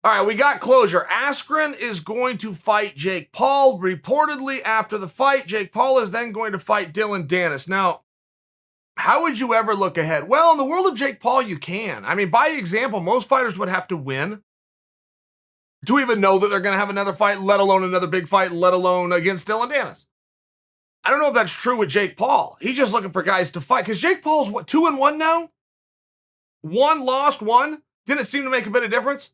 All right, we got closure. Askren is going to fight Jake Paul. Reportedly, after the fight, Jake Paul is then going to fight Dylan Dennis. Now, how would you ever look ahead? Well, in the world of Jake Paul, you can. I mean, by example, most fighters would have to win to even know that they're going to have another fight, let alone another big fight, let alone against Dylan Dennis. I don't know if that's true with Jake Paul. He's just looking for guys to fight because Jake Paul's what, 2-1 now? One lost, one. Didn't seem to make a bit of difference.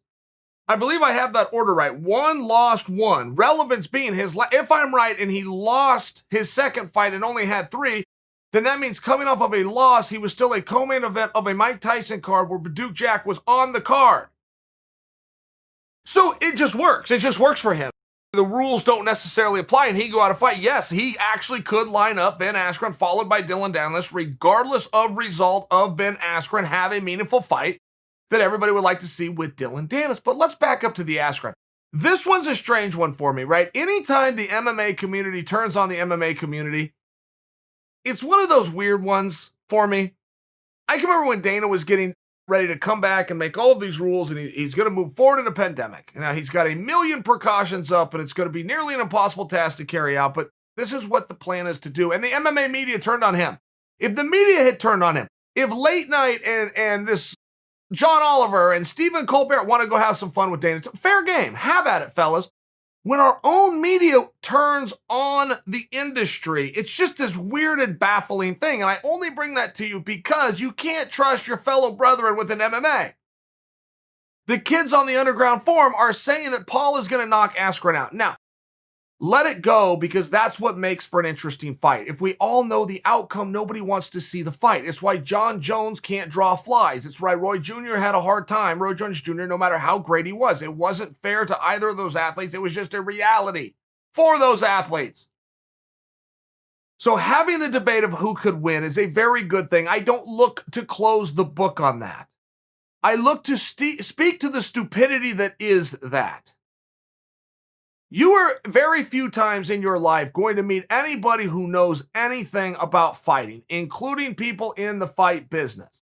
I believe I have that order right. One lost, one. Relevance being if I'm right and he lost his second fight and only had 3, then that means coming off of a loss, he was still a co-main event of a Mike Tyson card where Duke Jack was on the card. So it just works. It just works for him. The rules don't necessarily apply and he go out to fight. Yes, he actually could line up Ben Askren followed by Dylan Dennis, regardless of result of Ben Askren have a meaningful fight that everybody would like to see with Dylan Dennis. But let's back up to the Askren. This one's a strange one for me, right? Anytime the MMA community turns on the MMA community, it's one of those weird ones for me. I can remember when Dana was getting ready to come back and make all of these rules, and he's going to move forward in a pandemic. Now, he's got a million precautions up, and it's going to be nearly an impossible task to carry out, but this is what the plan is to do. And the MMA media turned on him. If the media had turned on him, if late night and this John Oliver and Stephen Colbert want to go have some fun with Dana, fair game. Have at it, fellas. When our own media turns on the industry, it's just this weird and baffling thing. And I only bring that to you because you can't trust your fellow brethren within MMA. The kids on the underground forum are saying that Paul is going to knock Askren out. Now, let it go because that's what makes for an interesting fight. If we all know the outcome, nobody wants to see the fight. It's why John Jones can't draw flies. It's why Roy Jr. had a hard time. Roy Jones Jr., no matter how great he was. It wasn't fair to either of those athletes. It was just a reality for those athletes. So having the debate of who could win is a very good thing. I don't look to close the book on that. I look to speak to the stupidity that is that. You are very few times in your life going to meet anybody who knows anything about fighting, including people in the fight business.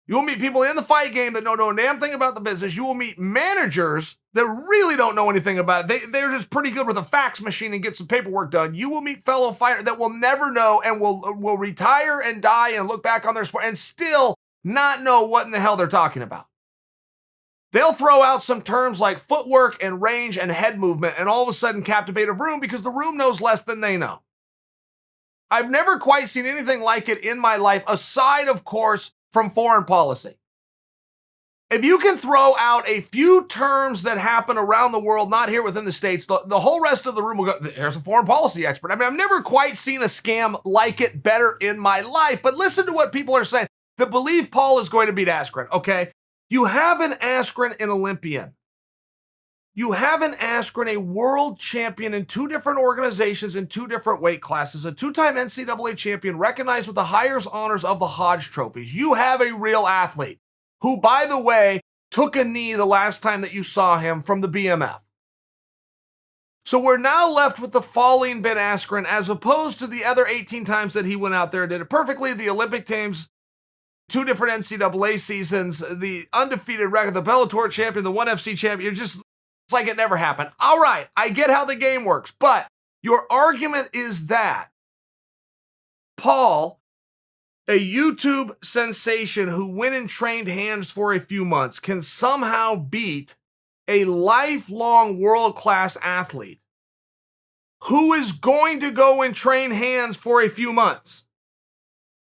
You will meet people in the fight game that don't know a damn thing about the business. You will meet managers that really don't know anything about it. They're just pretty good with a fax machine and get some paperwork done. You will meet fellow fighters that will never know and will retire and die and look back on their sport and still not know what in the hell they're talking about. They'll throw out some terms like footwork and range and head movement and all of a sudden captivate a room because the room knows less than they know. I've never quite seen anything like it in my life, aside, of course, from foreign policy. If you can throw out a few terms that happen around the world, not here within the States, the whole rest of the room will go, here's a foreign policy expert. I mean, I've never quite seen a scam like it better in my life, but listen to what people are saying that believe Paul is going to beat Askren, okay? You have an Askren, an Olympian. You have an Askren, a world champion in 2 different organizations in 2 different weight classes, a 2-time NCAA champion recognized with the highest honors of the Hodge trophies. You have a real athlete who, by the way, took a knee the last time that you saw him from the BMF. So we're now left with the falling Ben Askren as opposed to the other 18 times that he went out there and did it perfectly. The Olympic teams, 2 different NCAA seasons, the undefeated record, the Bellator champion, the ONE FC champion. It's like it never happened. All right, I get how the game works, but your argument is that Paul, a YouTube sensation who went and trained hands for a few months, can somehow beat a lifelong world-class athlete who is going to go and train hands for a few months.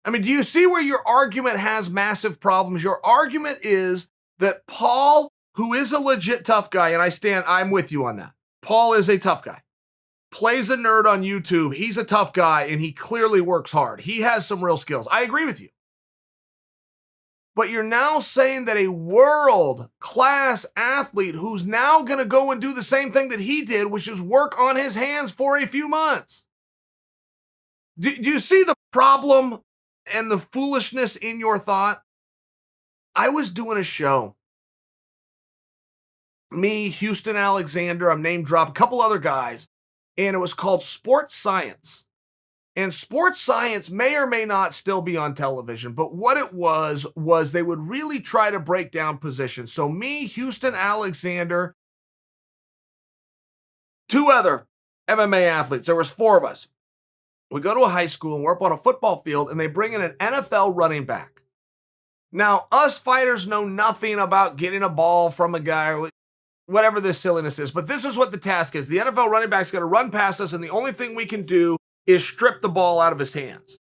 I mean, do you see where your argument has massive problems? Your argument is that Paul, who is a legit tough guy, and I'm with you on that. Paul is a tough guy. Plays a nerd on YouTube. He's a tough guy, and he clearly works hard. He has some real skills. I agree with you. But you're now saying that a world-class athlete who's now going to go and do the same thing that he did, which is work on his hands for a few months. Do you see the problem and the foolishness in your thought? I was doing a show. Me, Houston Alexander, I'm name dropped, a couple other guys, and it was called Sports Science. And sports science may or may not still be on television, but what it was they would really try to break down positions. So me, Houston Alexander, two other MMA athletes, there was four of us. We go to a high school and we're up on a football field and they bring in an NFL running back. Now, us fighters know nothing about getting a ball from a guy or whatever this silliness is, but this is what the task is. The NFL running back's going to run past us and the only thing we can do is strip the ball out of his hands.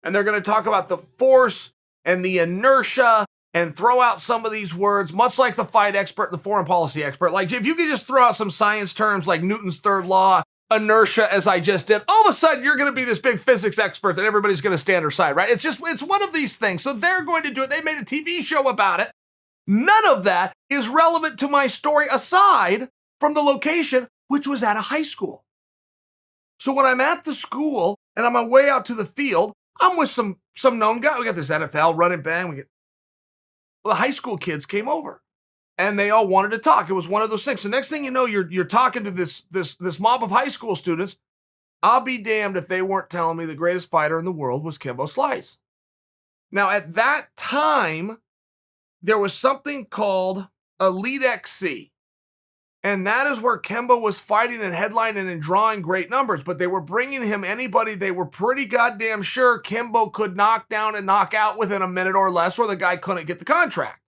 And they're going to talk about the force and the inertia and throw out some of these words, much like the fight expert and the foreign policy expert. Like, if you could just throw out some science terms like Newton's third law, inertia, as I just did, all of a sudden you're going to be this big physics expert that everybody's going to stand her side, right? It's one of these things. So they're going to do it. They made a TV show about it. None of that is relevant to my story aside from the location, which was at a high school. So when I'm at the school and I'm on my way out to the field, I'm with some known guy. We got this NFL running back. The high school kids came over and they all wanted to talk. It was one of those things. So next thing you know, you're talking to this mob of high school students. I'll be damned if they weren't telling me the greatest fighter in the world was Kimbo Slice. Now at that time, there was something called Elite XC. And that is where Kemba was fighting and headlining and drawing great numbers. But they were bringing him anybody they were pretty goddamn sure Kimbo could knock down and knock out within a minute or less, or the guy couldn't get the contract.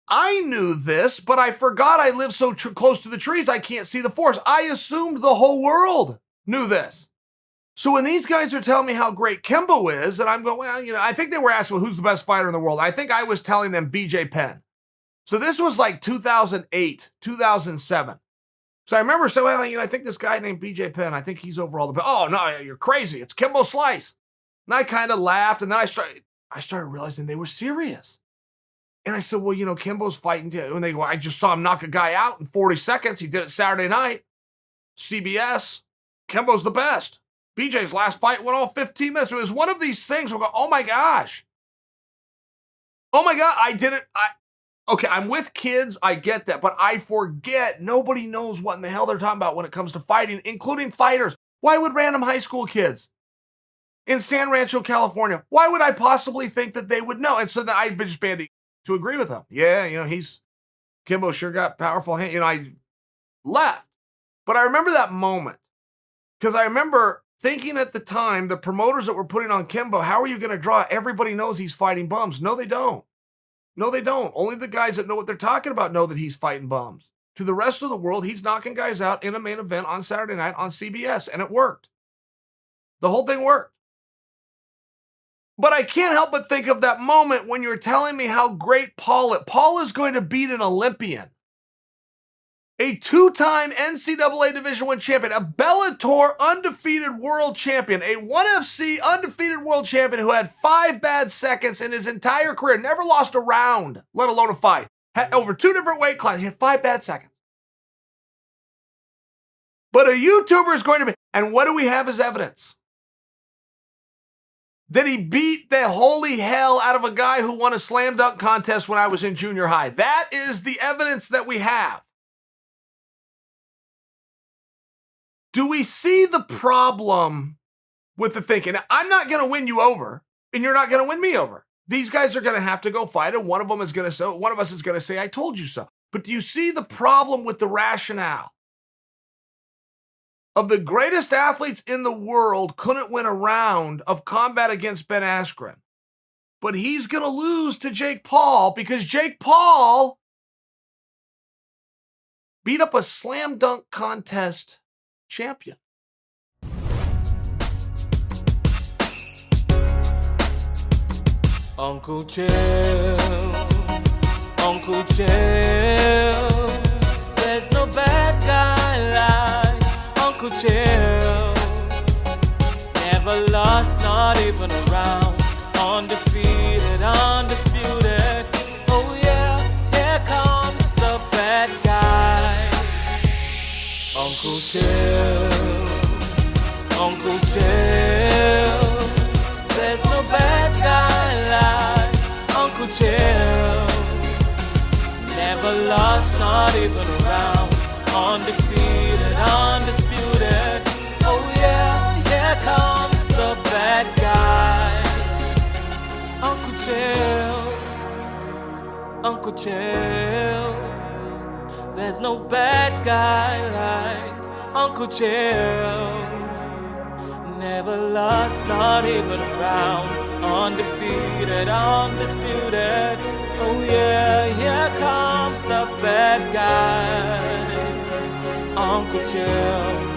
I knew this, but I forgot I live so close to the trees I can't see the forest. I assumed the whole world knew this. So when these guys are telling me how great Kimbo is, and I'm going, well, I think they were asking, well, who's the best fighter in the world? I think I was telling them BJ Penn. So this was like 2008, 2007. So I remember saying, well, I think this guy named BJ Penn, I think he's overall the best. Oh, no, you're crazy. It's Kimbo Slice. And I kind of laughed, and then I started realizing they were serious. And I said, well, Kimbo's fighting too. And they go, I just saw him knock a guy out in 40 seconds. He did it Saturday night. CBS. Kimbo's the best. BJ's last fight went all 15 minutes. It was one of these things where I go, oh my gosh. Oh my God, I did it. Okay, I'm with kids, I get that, but I forget nobody knows what in the hell they're talking about when it comes to fighting, including fighters. Why would random high school kids in San Rancho, California, why would I possibly think that they would know? And so then I just began to agree with them. Yeah, Kimbo sure got powerful hand. I left. But I remember that moment because I remember thinking at the time, the promoters that were putting on Kimbo, how are you going to draw? Everybody knows he's fighting bums. No, they don't. No, they don't. Only the guys that know what they're talking about know that he's fighting bums. To the rest of the world, he's knocking guys out in a main event on Saturday night on CBS, and it worked. The whole thing worked. But I can't help but think of that moment when you're telling me how great Paul is going to beat an Olympian, a two-time NCAA Division I champion, a Bellator undefeated world champion, a 1FC undefeated world champion who had 5 bad seconds in his entire career, never lost a round, let alone a fight. Had over 2 different weight classes. He had 5 bad seconds. But a YouTuber is going to be, and what do we have as evidence? That he beat the holy hell out of a guy who won a slam dunk contest when I was in junior high. That is the evidence that we have. Do we see the problem with the thinking? Now, I'm not going to win you over, and you're not going to win me over. These guys are going to have to go fight, and one of us is going to say, I told you so. But do you see the problem with the rationale? Of the greatest athletes in the world couldn't win a round of combat against Ben Askren. But he's going to lose to Jake Paul because Jake Paul beat up a slam dunk contest champion. Uncle Chael, Uncle Chael, there's no bad guy like Uncle Chael. Never lost, not even a round, undefeated, undisputed. Oh yeah, here comes the bad guy. Uncle Chael, Uncle Chael, there's no bad guy like Uncle Chael. Never lost, not even a round, undefeated, undisputed. Oh yeah, here comes Chael, Uncle Chael. There's no bad guy like Uncle Chael. Never lost, not even a round. Undefeated, undisputed. Oh yeah, here comes the bad guy, Uncle Chael.